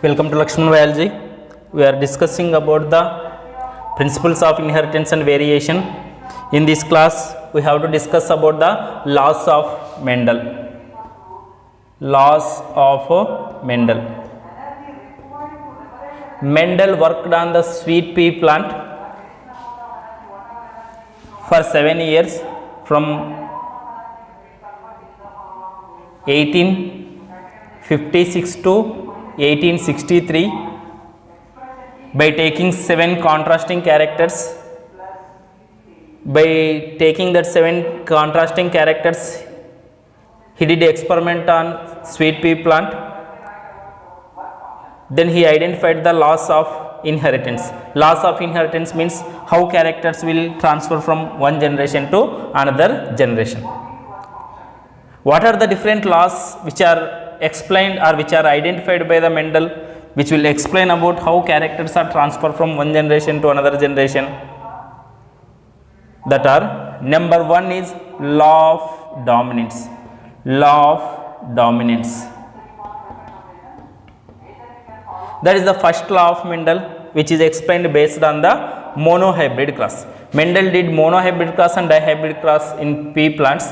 Welcome to Lakshman Biology. We are discussing about the principles of inheritance and variation. In this class, we have to discuss about the laws of Mendel. Laws of Mendel. Mendel worked on the sweet pea plant for 7 years from 1856 to 1863 by taking 7 contrasting characters. By taking that 7 contrasting characters, he did experiment on sweet pea plant. Then he identified the laws of inheritance. Laws of inheritance means how characters will transfer from one generation to another generation. What are the different laws which are explained or which are identified by the Mendel, which will explain about how characters are transferred from one generation to another generation? That are, number 1 is law of dominance. Law of dominance. That is the first law of Mendel, which is explained based on the monohybrid cross. Mendel did monohybrid cross and dihybrid cross in pea plants.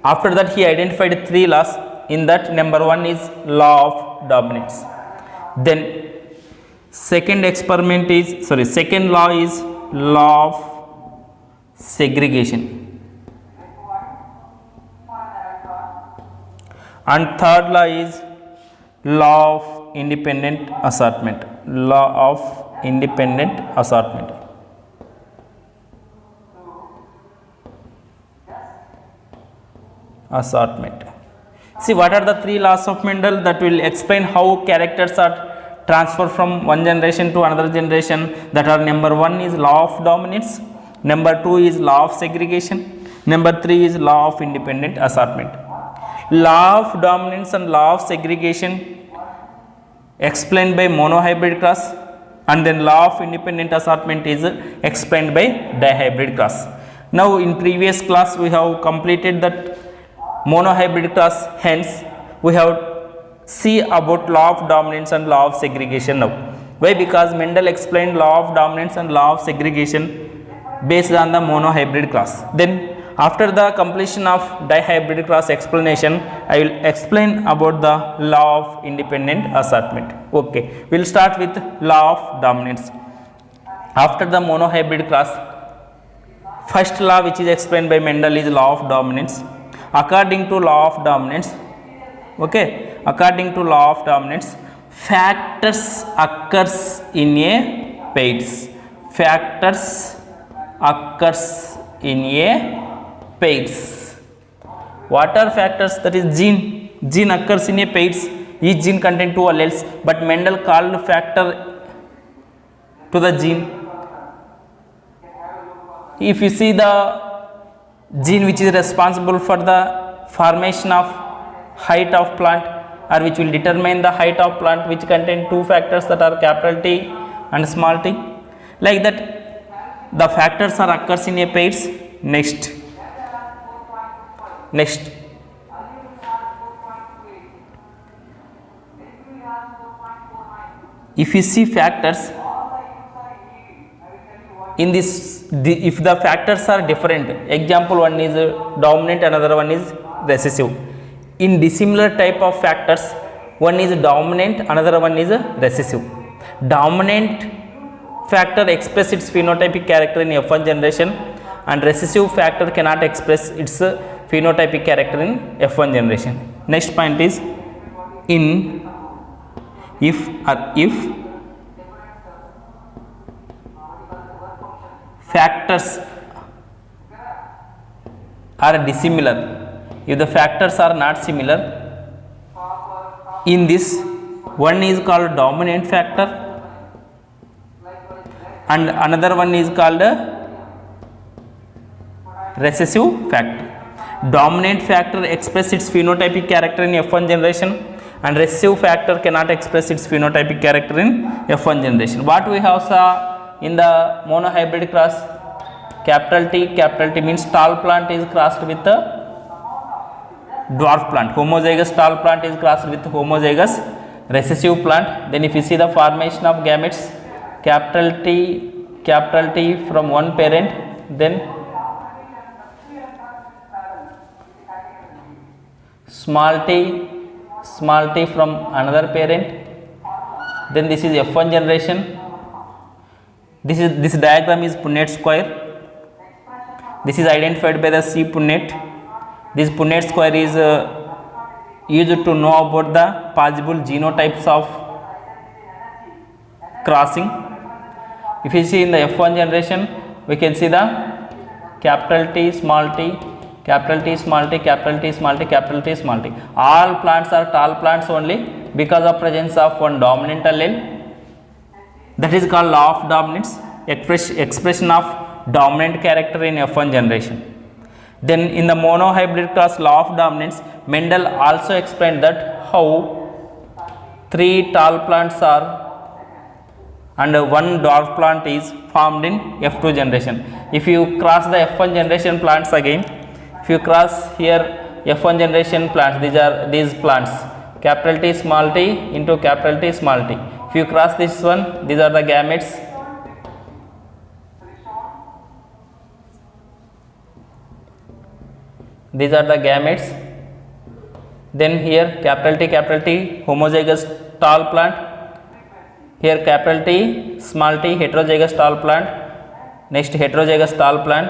After that, he identified 3 laws. In that, number 1 is law of dominance. Then second law is law of segregation. And third law is law of independent assortment. Law of independent assortment. See, what are the 3 laws of Mendel that will explain how characters are transferred from one generation to another generation? That are, number 1 is law of dominance, number 2 is law of segregation, number 3 is law of independent assortment. Law of dominance and law of segregation explained by monohybrid cross, and then law of independent assortment is explained by dihybrid cross. Now, in previous class we have completed that monohybrid cross, hence we have see about law of dominance and law of segregation now. Why? Because Mendel explained law of dominance and law of segregation based on the monohybrid cross. Then after the completion of dihybrid cross explanation, I will explain about the law of independent assortment. Okay, we will start with law of dominance. After the monohybrid cross, first law which is explained by Mendel is law of dominance. According to law of dominance, factors occurs in a pairs. Factors occurs in a pairs. What are factors? That is gene. Gene occurs in a pairs. Each gene contains 2 alleles, but Mendel called factor to the gene. If you see the gene which is responsible for the formation of height of plant, or which will determine the height of plant, which contain 2 factors that are capital T and small t. Like that, the factors are occurs in a pairs. Next, if you see factors in this, if the factors are different, example, one is dominant, another one is recessive. In dissimilar type of factors, one is dominant, another one is recessive. Dominant factor express its phenotypic character in F1 generation, and recessive factor cannot express its phenotypic character in F1 generation. Next point is if factors are dissimilar, if the factors are not similar, in this, one is called dominant factor and another one is called recessive factor. Dominant factor express its phenotypic character in F1 generation, and recessive factor cannot express its phenotypic character in F1 generation. What we have saw in the monohybrid cross, capital T means tall plant is crossed with the dwarf plant. Homozygous tall plant is crossed with homozygous recessive plant. Then if you see the formation of gametes, capital T from one parent, then small t from another parent, then this is F1 generation. This diagram is Punnett square. This is identified by the C Punnett. This Punnett square is used to know about the possible genotypes of crossing. If you see in the F1 generation, we can see the capital T, small t, capital T, small t, capital T, small t, capital T, small t. All plants are tall plants only because of presence of one dominant allele. That is called law of dominance, expression of dominant character in F1 generation. Then in the monohybrid cross law of dominance, Mendel also explained that how 3 tall plants are and 1 dwarf plant is formed in F2 generation. If you cross the F1 generation plants again, if you cross here F1 generation plants, these plants, capital T small t into capital T small t. If you cross this one, these are the gametes. These are the gametes. Then here capital T homozygous tall plant. Here capital T small t heterozygous tall plant. Next heterozygous tall plant.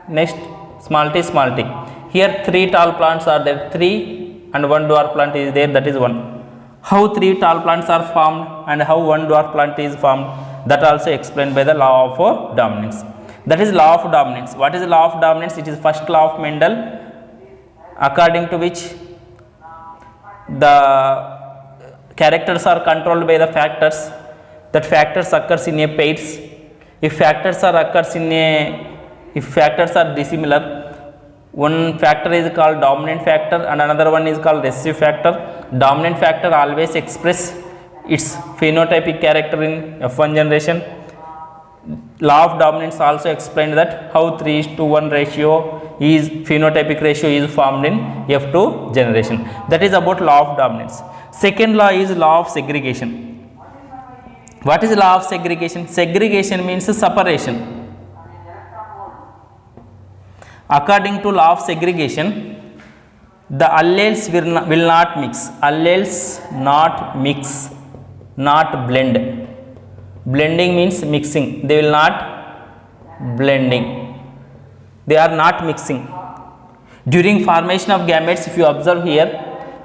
Next small t. Here 3 tall plants are there, 3 and 1 dwarf plant is there, that is 1. How 3 tall plants are formed and how 1 dwarf plant is formed, that also explained by the law of dominance. That is law of dominance. What is the law of dominance? It is first law of Mendel, according to which the characters are controlled by the factors. That factors occurs in a pairs. If factors are dissimilar, one factor is called dominant factor and another one is called recessive factor. Dominant factor always express its phenotypic character in F1 generation. Law of dominance also explained that how 3:1 ratio is phenotypic ratio is formed in F2 generation. That is about law of dominance. Second law is law of segregation. What is law of segregation? Segregation means separation. According to law of segregation, the alleles will not mix. Alleles not mix, not blend. Blending means mixing. They will not blending. They are not mixing. During formation of gametes, if you observe here,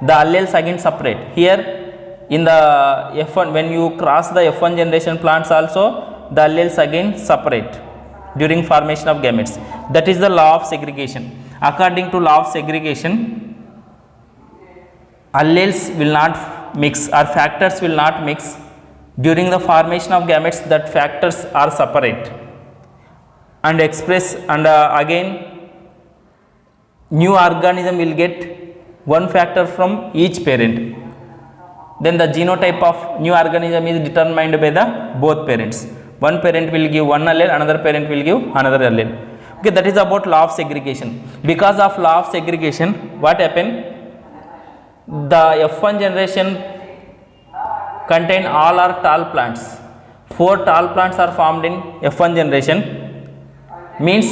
the alleles again separate. Here in the F1, when you cross the F1 generation plants also, the alleles again separate during formation of gametes. That is the law of segregation. According to law of segregation, alleles will not mix or factors will not mix. During the formation of gametes, that factors are separate and express, and again new organism will get one factor from each parent. Then the genotype of new organism is determined by the both parents. One parent will give one allele, another parent will give another allele. Okay, that is about law of segregation. Because of law of segregation, what happened? The F1 generation contain all are tall plants. 4 tall plants are formed in F1 generation. Means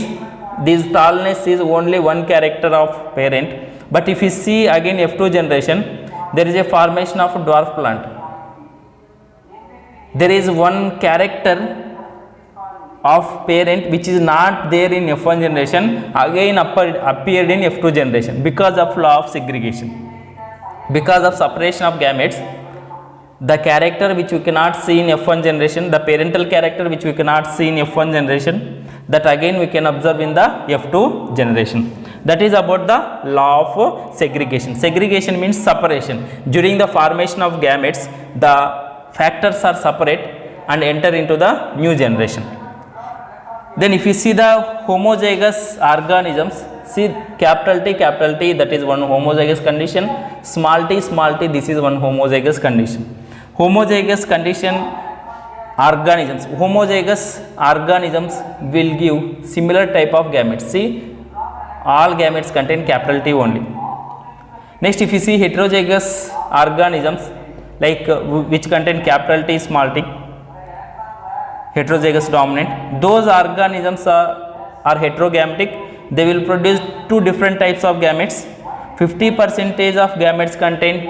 this tallness is only one character of parent. But if you see again F2 generation, there is a formation of a dwarf plant. There is one character of parent which is not there in F1 generation, again appeared in F2 generation because of law of segregation. Because of separation of gametes, the character which we cannot see in F1 generation, the parental character which we cannot see in F1 generation, that again we can observe in the F2 generation. That is about the law of segregation. Segregation means separation. During the formation of gametes, the factors are separate and enter into the new generation. Then if you see the homozygous organisms, see capital T, that is one homozygous condition, small t, this is one homozygous condition. Homozygous condition organisms, homozygous organisms will give similar type of gametes. See, all gametes contain capital T only. Next, if you see heterozygous organisms like which contain capital T small t, heterozygous dominant, those organisms are heterogametic. They will produce two different types of gametes. 50% of gametes contain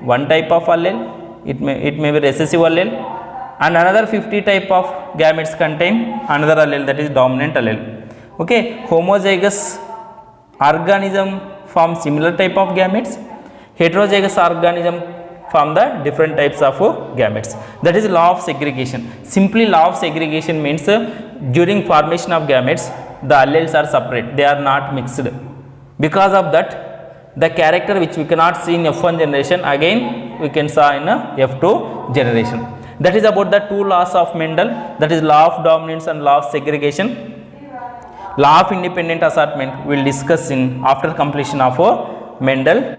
one type of allele, it may be recessive allele, and another 50 type of gametes contain another allele, that is dominant allele. Okay, homozygous organism form similar type of gametes, heterozygous organism form the different types of gametes. That is law of segregation. Simply law of segregation means during formation of gametes the alleles are separate, they are not mixed. Because of that, the character which we cannot see in F1 generation, again we can saw in F2 generation. That is about the two laws of Mendel, that is law of dominance and law of segregation. Law of independent assortment we will discuss in after completion of Mendel.